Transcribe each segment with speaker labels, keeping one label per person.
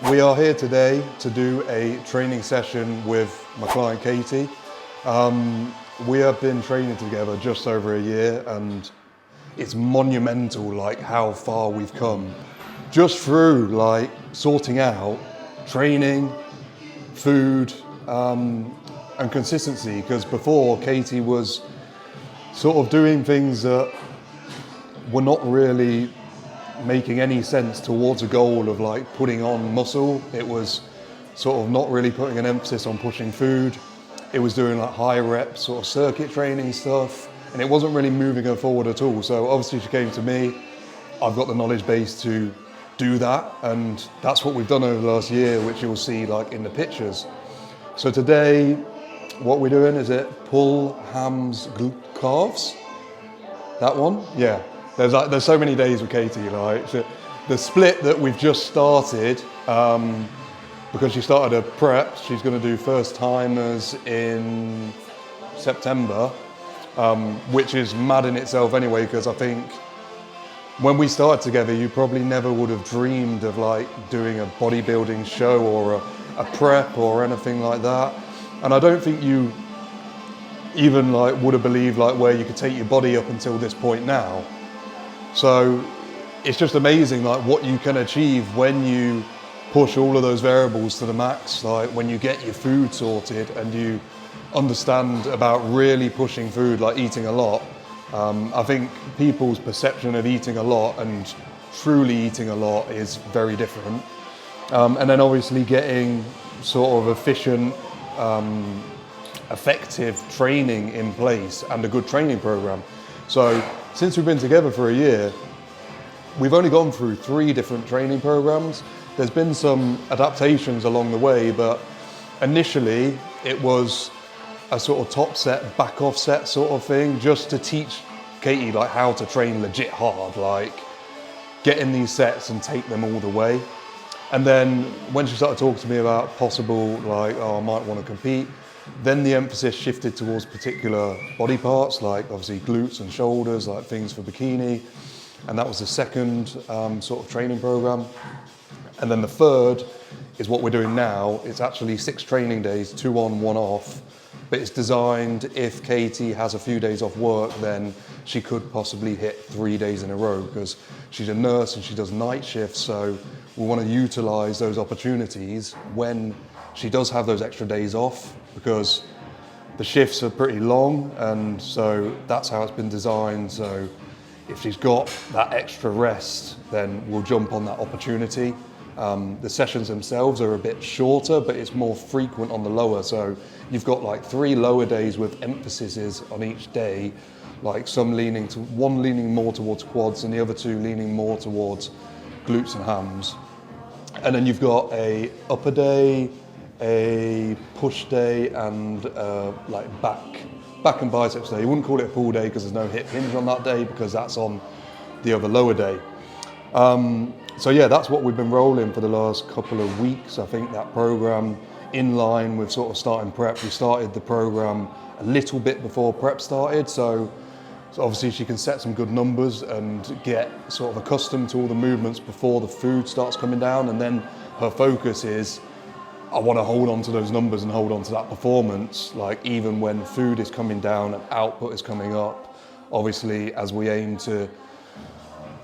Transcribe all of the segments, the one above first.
Speaker 1: We are here today to do a training session with my client Katie. We have been training together just over a year, and it's monumental like how far we've come just through like sorting out training, food, and consistency. Because before, Katie was sort of doing things that were not really making any sense towards a goal of like putting on muscle. It was sort of not really putting an emphasis on pushing food. It was doing like high rep sort of circuit training stuff, and it wasn't really moving her forward at all. So obviously she came to me. I've got the knowledge base to do that, and that's what we've done over the last year, which you'll see like in the pictures. So today what we're doing is pull, hams, glute, calves. That one, yeah. There's so many days with Katie, like the split that we've just started, because she started a prep. She's going to do first timers in September, which is mad in itself anyway, because I think when we started together, you probably never would have dreamed of like doing a bodybuilding show or a prep or anything like that. And I don't think you even like would have believed like where you could take your body up until this point now. So it's just amazing like what you can achieve when you push all of those variables to the max, like when you get your food sorted and you understand about really pushing food, like eating a lot. I think people's perception of eating a lot and truly eating a lot is very different. And then obviously getting sort of efficient, effective training in place and a good training program. So since we've been together for a year, we've only gone through 3 different training programs. There's been some adaptations along the way, but initially it was a sort of top set, back off set sort of thing, just to teach Katie like how to train legit hard, like get in these sets and take them all the way. And then when she started talking to me about possible, like, oh, I might want to compete, then the emphasis shifted towards particular body parts, like obviously glutes and shoulders, like things for bikini. And that was the second sort of training program. And then the third is what we're doing now. It's actually 6 training days, 2 on, 1 off. But it's designed if Katie has a few days off work, then she could possibly hit 3 days in a row, because she's a nurse and she does night shifts. So we want to utilize those opportunities when she does have those extra days off, because the shifts are pretty long, and so that's how it's been designed. So if she's got that extra rest, then we'll jump on that opportunity. The sessions themselves are a bit shorter, but it's more frequent on the lower. So you've got like 3 lower days with emphases on each day, like one leaning more towards quads and the other 2 leaning more towards glutes and hams. And then you've got a upper day, a push day, and like back and biceps day. You wouldn't call it a pull day because there's no hip hinge on that day, because that's on the other lower day. So yeah, that's what we've been rolling for the last couple of weeks. I think that program, in line with sort of starting prep, we started the program a little bit before prep started. So obviously she can set some good numbers and get sort of accustomed to all the movements before the food starts coming down. And then her focus is, I want to hold on to those numbers and hold on to that performance, like even when food is coming down and output is coming up, obviously as we aim to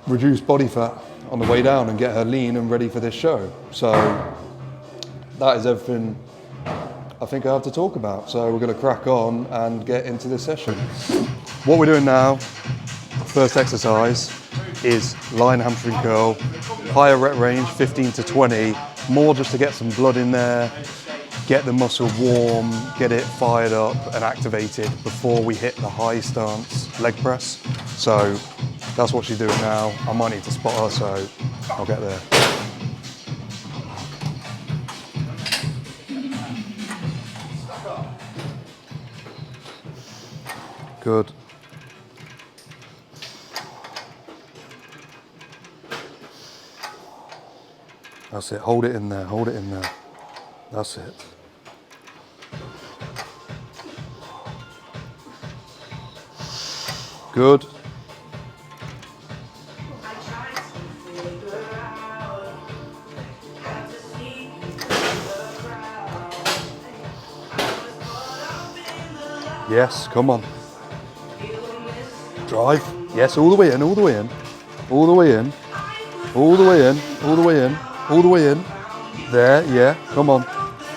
Speaker 1: reduce body fat on the way down and get her lean and ready for this show. So that is everything I think I have to talk about. So we're going to crack on and get into this session. What we're doing now, first exercise, is line hamstring curl, higher rep range, 15 to 20, more just to get some blood in there, get the muscle warm, get it fired up and activated before we hit the high stance leg press. So that's what she's doing now. I might need to spot her, so I'll get there. Good. That's it, hold it in there, hold it in there. That's it. Good. Yes, come on. Drive. Yes, all the way in, all the way in. All the way in. All the way in, all the way in, all the way in. There, yeah, come on.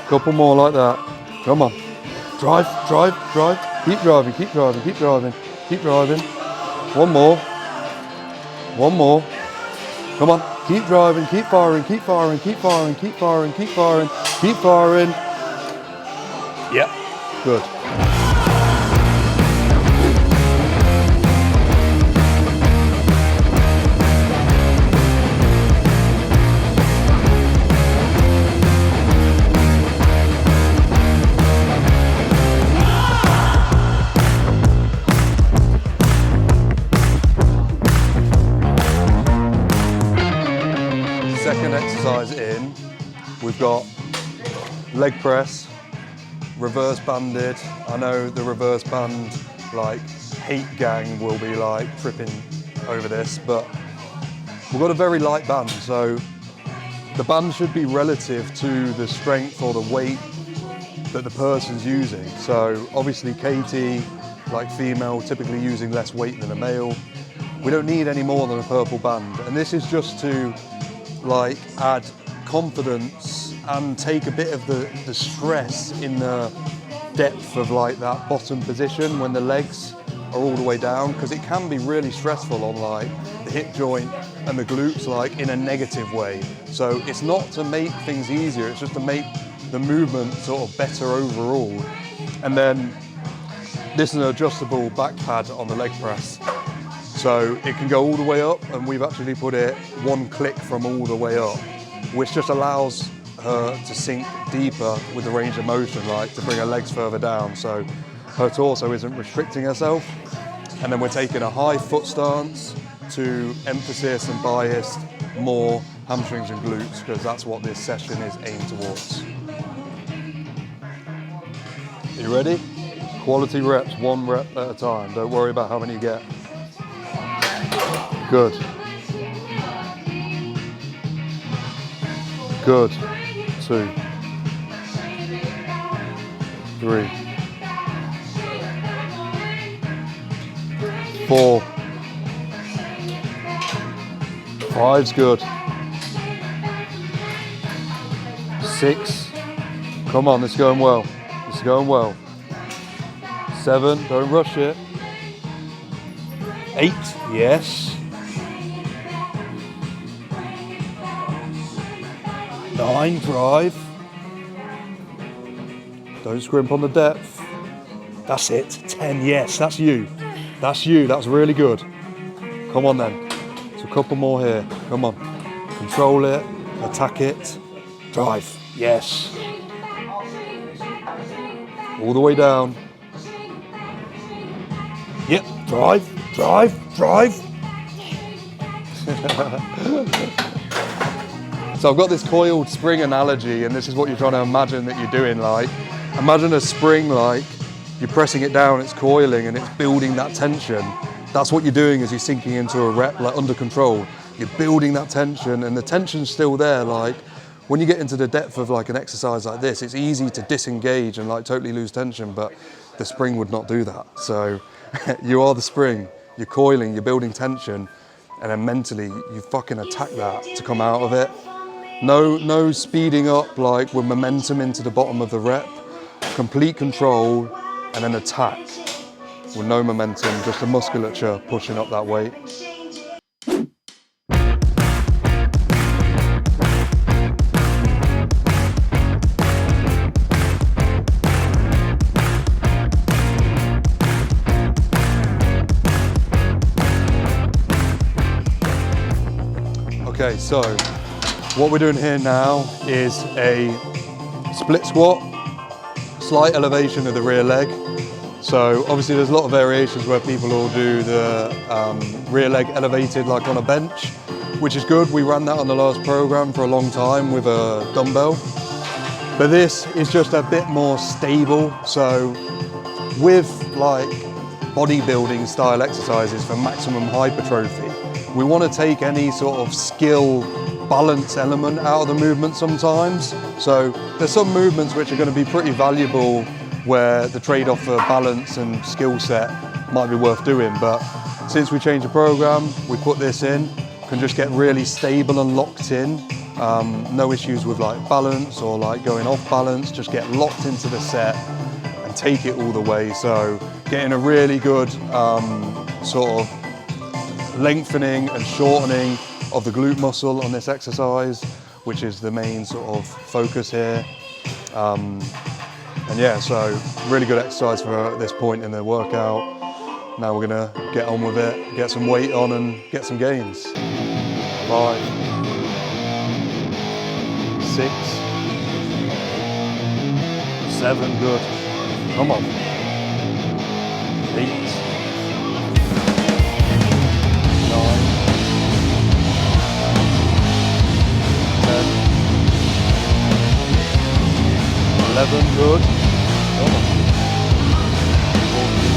Speaker 1: Couple more like that. Come on. Drive, drive, drive. Keep driving, keep driving, keep driving, keep driving. One more. One more. Come on. Keep driving, keep firing, keep firing, keep firing, keep firing, keep firing, keep firing. Yeah, good. Second exercise in, we've got leg press, reverse banded. I know the reverse band like hate gang will be like tripping over this, but we've got a very light band, so the band should be relative to the strength or the weight that the person's using. So obviously Katie, like female, typically using less weight than a male. We don't need any more than a purple band, and this is just to like add confidence and take a bit of the stress in the depth of like that bottom position when the legs are all the way down, because it can be really stressful on like the hip joint and the glutes, like in a negative way. So it's not to make things easier, it's just to make the movement sort of better overall. And then this is an adjustable back pad on the leg press. So it can go all the way up, and we've actually put it one click from all the way up, which just allows her to sink deeper with the range of motion, like to bring her legs further down, so her torso isn't restricting herself. And then we're taking a high foot stance to emphasis and bias more hamstrings and glutes, because that's what this session is aimed towards. Are you ready? Quality reps, one rep at a time. Don't worry about how many you get. Good. Good. 2, 3, 4, 5's good. 6. Come on, this is going well. This is going well. 7, don't rush it. 8, yes. 9, drive. Don't scrimp on the depth. That's it. 10, yes, that's you. That's you, that's really good. Come on then. There's a couple more here. Come on. Control it, attack it, drive. Yes. All the way down. Yep, drive, drive, drive. So I've got this coiled spring analogy, and this is what you're trying to imagine that you're doing. Like, imagine a spring, like you're pressing it down, it's coiling and it's building that tension. That's what you're doing as you're sinking into a rep, like under control. You're building that tension, and the tension's still there. Like when you get into the depth of like an exercise like this, it's easy to disengage and like totally lose tension, but the spring would not do that. So you are the spring, you're coiling, you're building tension, and then mentally you fucking attack that to come out of it. No speeding up like with momentum into the bottom of the rep. Complete control and then attack with no momentum, just the musculature pushing up that weight. Okay, so what we're doing here now is a split squat, slight elevation of the rear leg. So obviously there's a lot of variations where people will do the rear leg elevated like on a bench, which is good. We ran that on the last program for a long time with a dumbbell. But this is just a bit more stable. So with like bodybuilding style exercises for maximum hypertrophy, we want to take any sort of skill balance element out of the movement sometimes. So there's some movements which are going to be pretty valuable where the trade-off for balance and skill set might be worth doing. But since we changed the program, we put this in, can just get really stable and locked in. No issues with like balance or like going off balance, just get locked into the set and take it all the way. So getting a really good sort of lengthening and shortening of the glute muscle on this exercise, which is the main sort of focus here. And yeah, so really good exercise for this point in the workout. Now we're gonna get on with it, get some weight on and get some gains. 5, 6, 7, good. Come on. 8, 9, 10, 11, good. Come on. 14.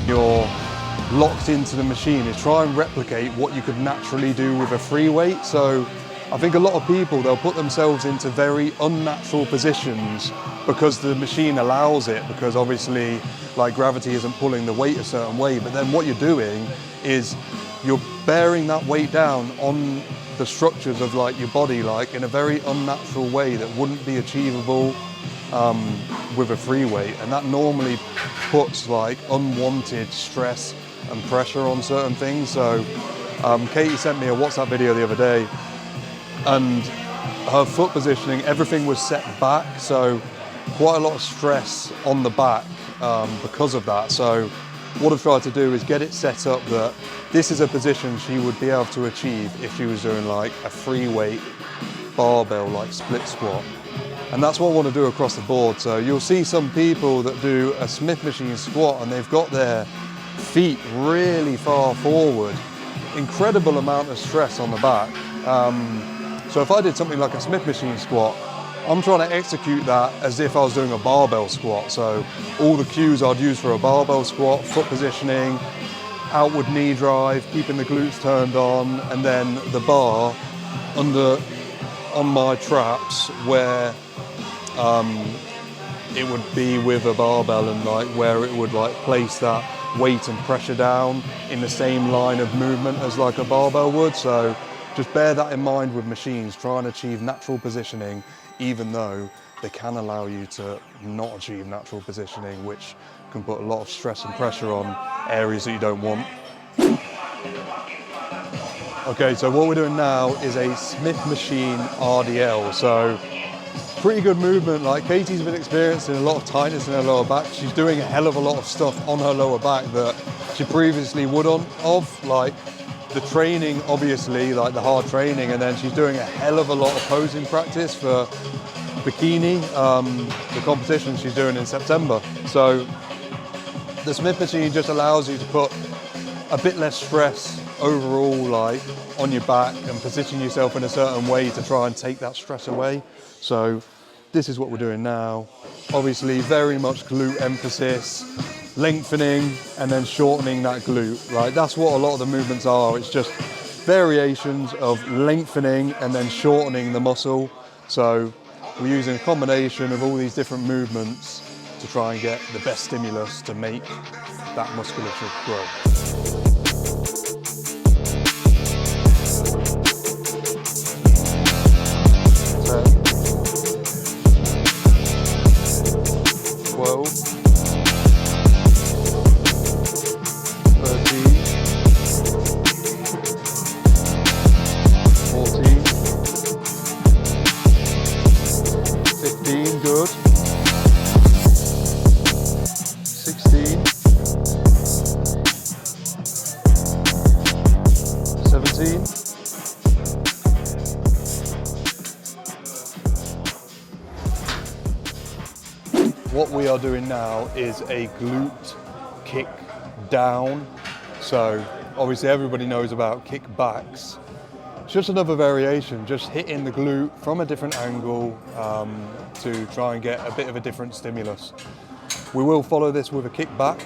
Speaker 1: You're locked into the machine is try and replicate what you could naturally do with a free weight. So I think a lot of people, they'll put themselves into very unnatural positions because the machine allows it, because obviously like gravity isn't pulling the weight a certain way, but then what you're doing is you're bearing that weight down on the structures of like your body, like in a very unnatural way that wouldn't be achievable with a free weight, and that normally puts like unwanted stress and pressure on certain things. So Katie sent me a WhatsApp video the other day, and her foot positioning, everything was set back, so quite a lot of stress on the back because of that. So what I've tried to do is get it set up that this is a position she would be able to achieve if she was doing like a free weight barbell like split squat. And that's what I want to do across the board. So you'll see some people that do a Smith machine squat and they've got their feet really far forward, incredible amount of stress on the back. So if I did something like a Smith machine squat, I'm trying to execute that as if I was doing a barbell squat. So all the cues I'd use for a barbell squat: foot positioning, outward knee drive, keeping the glutes turned on, and then the bar on my traps where it would be with a barbell, and like where it would like place that weight and pressure down in the same line of movement as like a barbell would. So just bear that in mind with machines. Try and achieve natural positioning, even though they can allow you to not achieve natural positioning, which can put a lot of stress and pressure on areas that you don't want. Okay, so what we're doing now is a Smith Machine RDL. So pretty good movement. Like Katie's been experiencing a lot of tightness in her lower back. She's doing a hell of a lot of stuff on her lower back that she previously wouldn't have, like the training, obviously, like the hard training, and then she's doing a hell of a lot of posing practice for bikini, the competition she's doing in September. So the Smith machine just allows you to put a bit less stress overall, like on your back, and position yourself in a certain way to try and take that stress away. So this is what we're doing now. Obviously very much glute emphasis, lengthening and then shortening that glute. Like that's what a lot of the movements are. It's just variations of lengthening and then shortening the muscle. So we're using a combination of all these different movements to try and get the best stimulus to make that musculature grow. 12, 13, 14, 15, good, 16, 17, what we are doing now is a glute kick down. So obviously everybody knows about kickbacks. It's just another variation, just hitting the glute from a different angle to try and get a bit of a different stimulus. We will follow this with a kickback,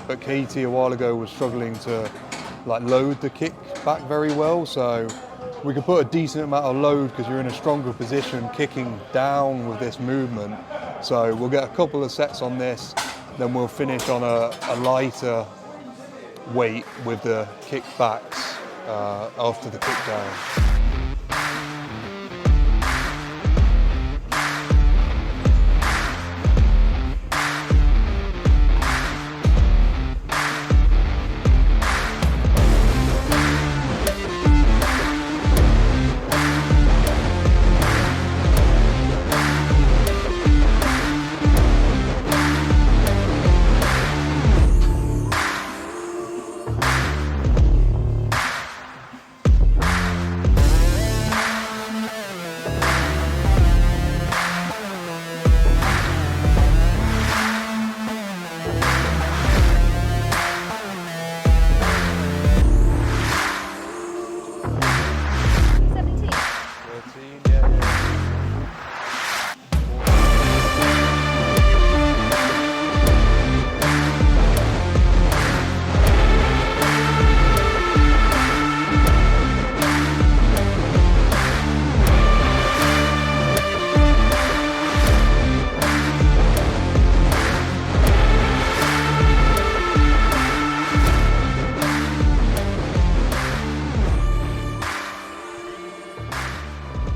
Speaker 1: but Katie a while ago was struggling to like load the kick back very well. So we can put a decent amount of load because you're in a stronger position kicking down with this movement. So we'll get a couple of sets on this, then we'll finish on a lighter weight with the kickbacks after the kickdown.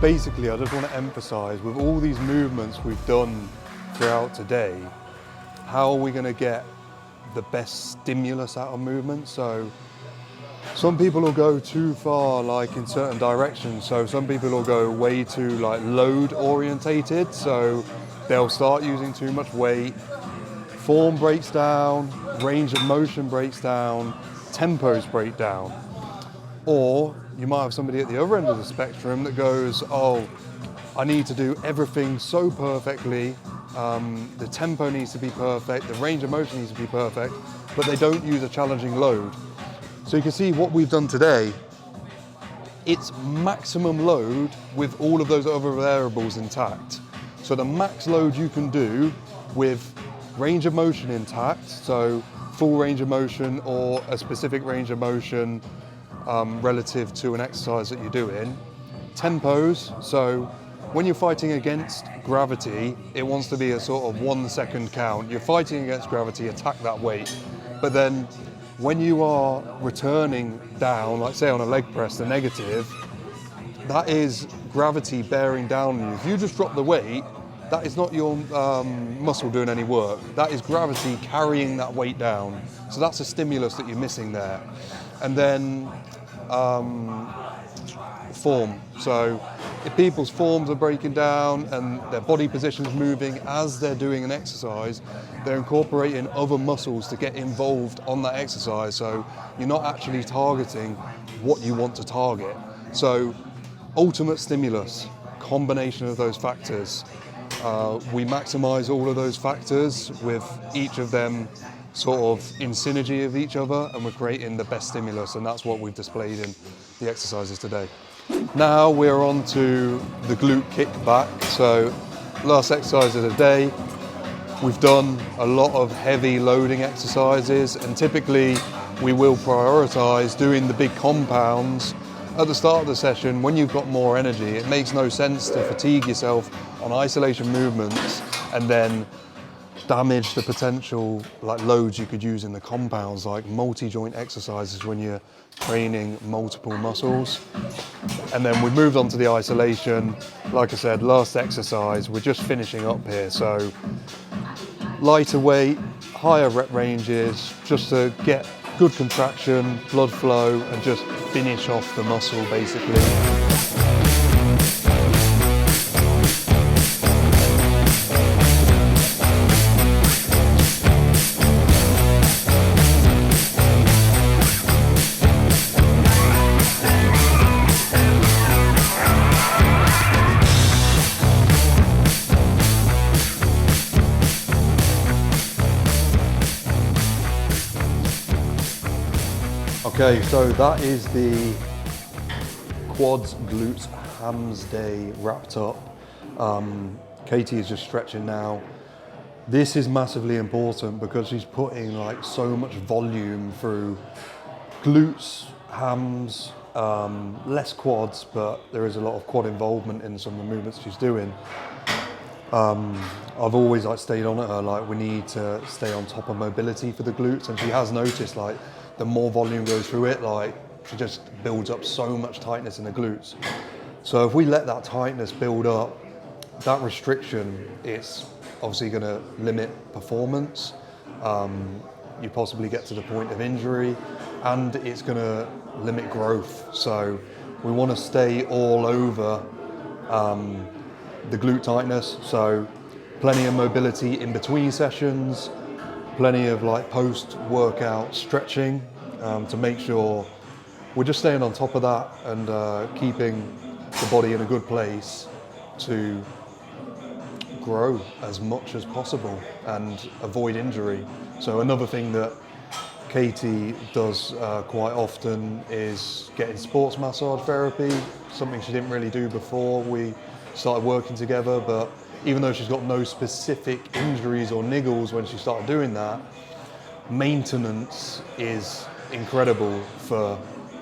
Speaker 1: Basically, I just want to emphasize with all these movements we've done throughout today, how are we going to get the best stimulus out of movement? So some people will go too far like in certain directions. So some people will go way too like load orientated. So they'll start using too much weight, form breaks down, range of motion breaks down, tempos break down. Or you might have somebody at the other end of the spectrum that goes, oh, I need to do everything so perfectly, the tempo needs to be perfect, the range of motion needs to be perfect, but they don't use a challenging load. So you can see what we've done today, it's maximum load with all of those other variables intact. So the max load you can do with range of motion intact, so full range of motion or a specific range of motion relative to an exercise that you're doing. Tempos, so when you're fighting against gravity, it wants to be a sort of 1 second count. You're fighting against gravity, attack that weight. But then when you are returning down, like say on a leg press, the negative, that is gravity bearing down on you. If you just drop the weight, that is not your muscle doing any work. That is gravity carrying that weight down. So that's a stimulus that you're missing there. And then form. So if people's forms are breaking down and their body position's moving as they're doing an exercise, they're incorporating other muscles to get involved on that exercise. So you're not actually targeting what you want to target. So ultimate stimulus, combination of those factors. We maximize all of those factors with each of them sort of in synergy of each other, and we're creating the best stimulus, and that's what we've displayed in the exercises today. Now we're on to the glute kickback. So last exercise of the day, we've done a lot of heavy loading exercises, and typically we will prioritize doing the big compounds at the start of the session when you've got more energy. It makes no sense to fatigue yourself on isolation movements and then damage the potential like loads you could use in the compounds, like multi-joint exercises when you're training multiple muscles. And then we moved on to the isolation. Like I said, last exercise, we're just finishing up here. So lighter weight, higher rep ranges, just to get good contraction, blood flow, and just finish off the muscle basically. Okay, so that is the quads, glutes, hams day wrapped up. Katie is just stretching now. This is massively important because she's putting like so much volume through glutes, hams, less quads, but there is a lot of quad involvement in some of the movements she's doing. I've always like stayed on at her, like we need to stay on top of mobility for the glutes, and she has noticed like the more volume goes through it, like she just builds up so much tightness in the glutes. So if we let that tightness build up, that restriction, it's obviously going to limit performance. You possibly get to the point of injury, and it's going to limit growth. So we want to stay all over the glute tightness. So plenty of mobility in between sessions, plenty of like post-workout stretching to make sure we're just staying on top of that and keeping the body in a good place to grow as much as possible and avoid injury. So another thing that Katie does quite often is getting sports massage therapy, something she didn't really do before we started working together, but even though she's got no specific injuries or niggles when she started doing that, maintenance is incredible for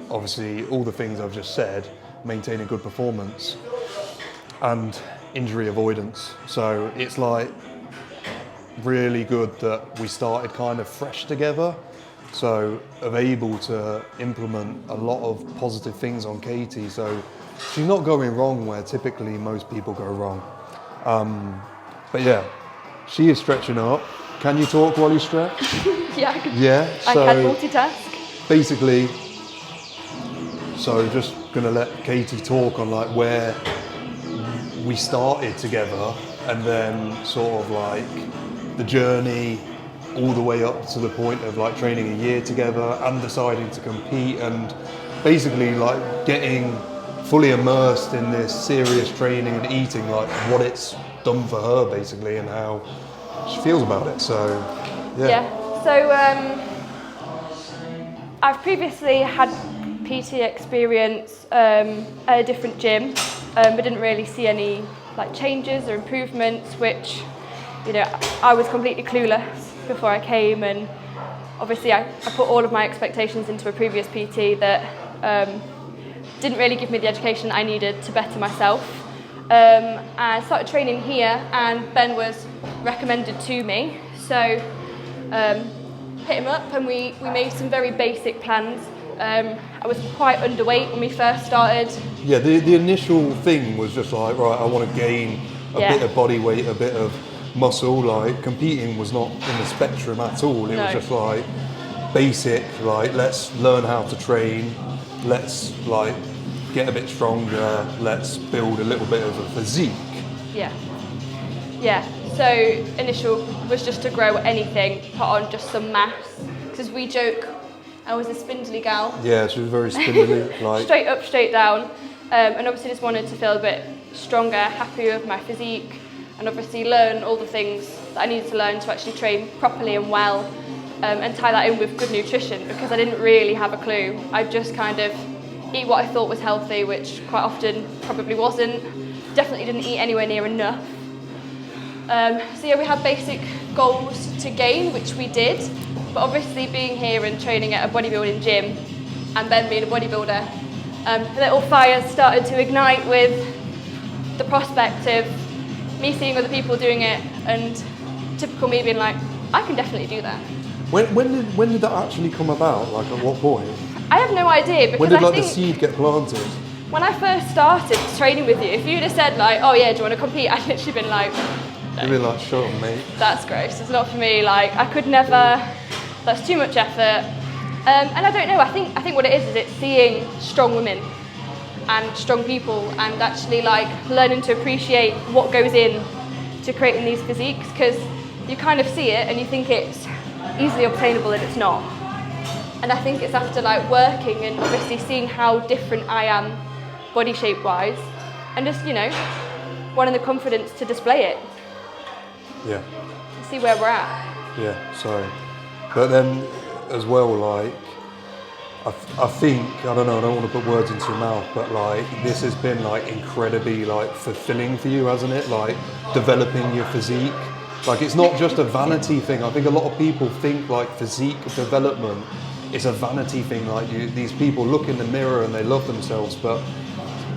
Speaker 1: obviously all the things I've just said, maintaining good performance and injury avoidance. So it's like really good that we started kind of fresh together. So I'm able to implement a lot of positive things on Katie. So she's not going wrong where typically most people go wrong. But yeah, she is stretching up. Can you talk while you stretch?
Speaker 2: Yeah, I
Speaker 1: so
Speaker 2: can multitask.
Speaker 1: Basically, so just gonna let Katie talk on like where we started together and then sort of like the journey all the way up to the point of like training a year together and deciding to compete and basically like getting fully immersed in this serious training and eating, like what it's done for her basically and how she feels about it. So
Speaker 2: so I've previously had PT experience at a different gym, but didn't really see any like changes or improvements, which, you know, I was completely clueless before I came, and obviously I put all of my expectations into a previous PT that didn't really give me the education I needed to better myself. I started training here and Ben was recommended to me, so hit him up and we made some very basic plans. I was quite underweight when we first started.
Speaker 1: Yeah, the initial thing was just like, right, I want to gain a bit of body weight, a bit of muscle. Like competing was not in the spectrum at all. It was just like basic, like let's learn how to train, let's like get a bit stronger, let's build a little bit of a physique.
Speaker 2: Yeah, so initial was just to grow anything, put on just some mass, because we joke I was a spindly gal.
Speaker 1: Yeah, she was very spindly. Like
Speaker 2: straight up, straight down, and obviously just wanted to feel a bit stronger, happier with my physique, and obviously learn all the things that I needed to learn to actually train properly and well, and tie that in with good nutrition, because I didn't really have a clue. I just kind of eat what I thought was healthy, which quite often probably wasn't. Definitely didn't eat anywhere near enough. So yeah, we had basic goals to gain, which we did, but obviously being here and training at a bodybuilding gym and Ben being a bodybuilder, little fires started to ignite with the prospect of me seeing other people doing it and typical me being like, I can definitely do that.
Speaker 1: When did that actually come about? Like at what point?
Speaker 2: I have no idea, because
Speaker 1: when did
Speaker 2: I
Speaker 1: the seed get planted?
Speaker 2: When I first started training with you, if you'd have said like, oh yeah, do you want to compete? I'd literally been like, no.
Speaker 1: You'd be like, shut up, mate.
Speaker 2: That's gross, it's not for me. Like, I could never, that's too much effort. And I don't know, I think what it is it's seeing strong women and strong people and actually like learning to appreciate what goes in to creating these physiques, because you kind of see it and you think it's easily obtainable and it's not. And I think it's after like working and obviously seeing how different I am body shape wise and just, you know, wanting the confidence to display it.
Speaker 1: Yeah.
Speaker 2: See where we're at.
Speaker 1: Yeah, sorry. But then as well, like, I think, I don't know, I don't want to put words into your mouth, but like this has been like incredibly like fulfilling for you, hasn't it? Like developing your physique. Like it's not just a vanity thing. I think a lot of people think like physique development it's a vanity thing. Like these people look in the mirror and they love themselves, but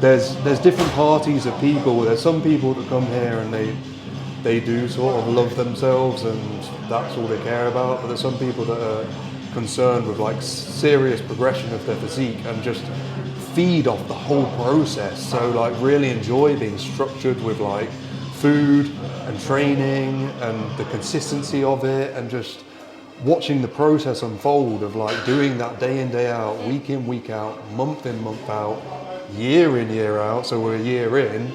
Speaker 1: there's different parties of people. There's some people that come here and they do sort of love themselves and that's all they care about. But there's some people that are concerned with like serious progression of their physique and just feed off the whole process. So like really enjoy being structured with like food and training and the consistency of it and just watching the process unfold of like doing that day in, day out, week in, week out, month in, month out, year in, year out. So we're a year in,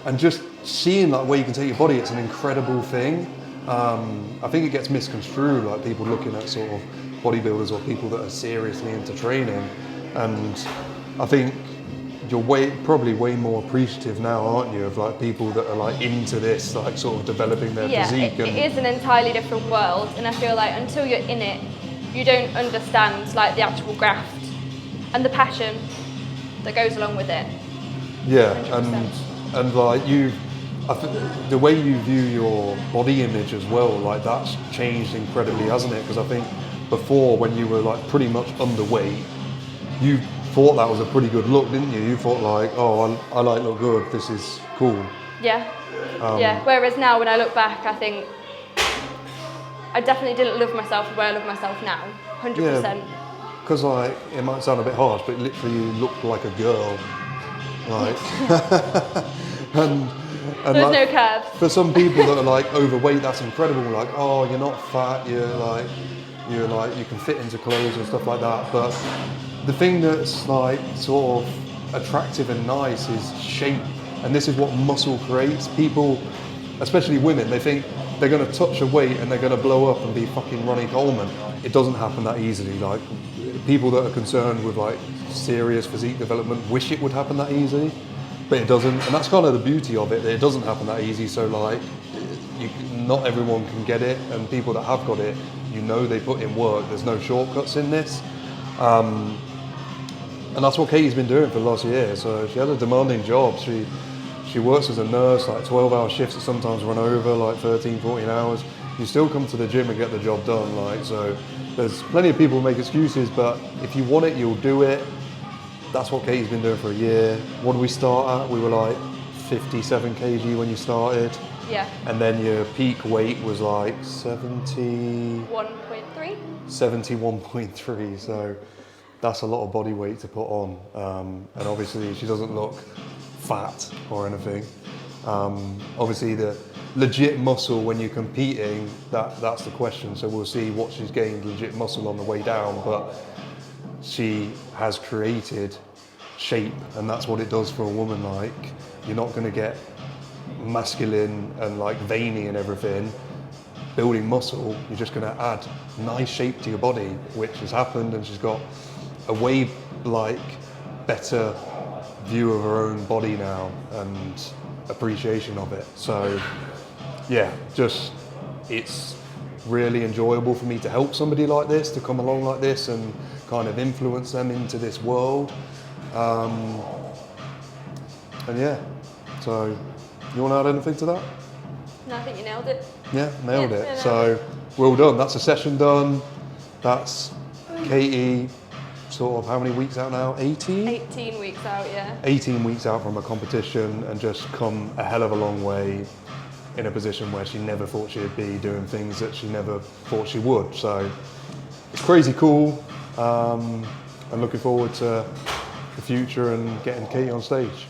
Speaker 1: and just seeing like where you can take your body. It's an incredible thing. I think it gets misconstrued, like people looking at sort of bodybuilders or people that are seriously into training. And I think you're probably way more appreciative now, aren't you, of like people that are like into this, like sort of developing their physique.
Speaker 2: It is an entirely different world, and I feel like until you're in it, you don't understand like the actual graft and the passion that goes along with it.
Speaker 1: Yeah,
Speaker 2: 100%.
Speaker 1: and like the way you view your body image as well, like that's changed incredibly, hasn't it? Because I think before, when you were like pretty much underweight, you thought that was a pretty good look, didn't you? You thought like, oh, I like look good, this is cool.
Speaker 2: Yeah, yeah. Whereas now, when I look back, I think I definitely didn't love myself the way I love myself now, 100%.
Speaker 1: Because like, it might sound a bit harsh, but literally you look like a girl, like, and
Speaker 2: there's
Speaker 1: like,
Speaker 2: no curves.
Speaker 1: For some people that are like overweight, that's incredible. Like, oh, you're not fat, you can fit into clothes and stuff like that. But the thing that's like sort of attractive and nice is shape, and this is what muscle creates. People, especially women, they think they're going to touch a weight and they're going to blow up and be fucking Ronnie Coleman. It doesn't happen that easily. Like people that are concerned with like serious physique development wish it would happen that easy, but it doesn't. And that's kind of the beauty of it. That it doesn't happen that easy. So like, not everyone can get it, and people that have got it, they put in work. There's no shortcuts in this. And that's what Katie's been doing for the last year. So she had a demanding job. She works as a nurse, like 12-hour shifts that sometimes run over, like 13, 14 hours. You still come to the gym and get the job done. Like, so there's plenty of people who make excuses, but if you want it, you'll do it. That's what Katie's been doing for a year. What did we start at? We were like 57 kg when you started.
Speaker 2: Yeah.
Speaker 1: And then your peak weight was like 71.3. 71.3. So that's a lot of body weight to put on. And obviously she doesn't look fat or anything. Obviously the legit muscle when you're competing, that's the question. So we'll see what she's gained legit muscle on the way down, but she has created shape, and that's what it does for a woman. Like, you're not going to get masculine and like veiny and everything building muscle. You're just going to add nice shape to your body, which has happened, and she's got a way like better view of her own body now and appreciation of it. So yeah, just it's really enjoyable for me to help somebody like this, to come along like this and kind of influence them into this world. And yeah, so you want to add anything to that?
Speaker 2: No, I think you nailed it.
Speaker 1: Yeah, nailed it. So well done. That's a session done. That's Katie, sort of how many weeks out now? 18?
Speaker 2: 18 weeks out, yeah.
Speaker 1: 18 weeks out from a competition, and just come a hell of a long way in a position where she never thought she'd be, doing things that she never thought she would. So it's crazy cool. I'm looking forward to the future and getting Katie on stage.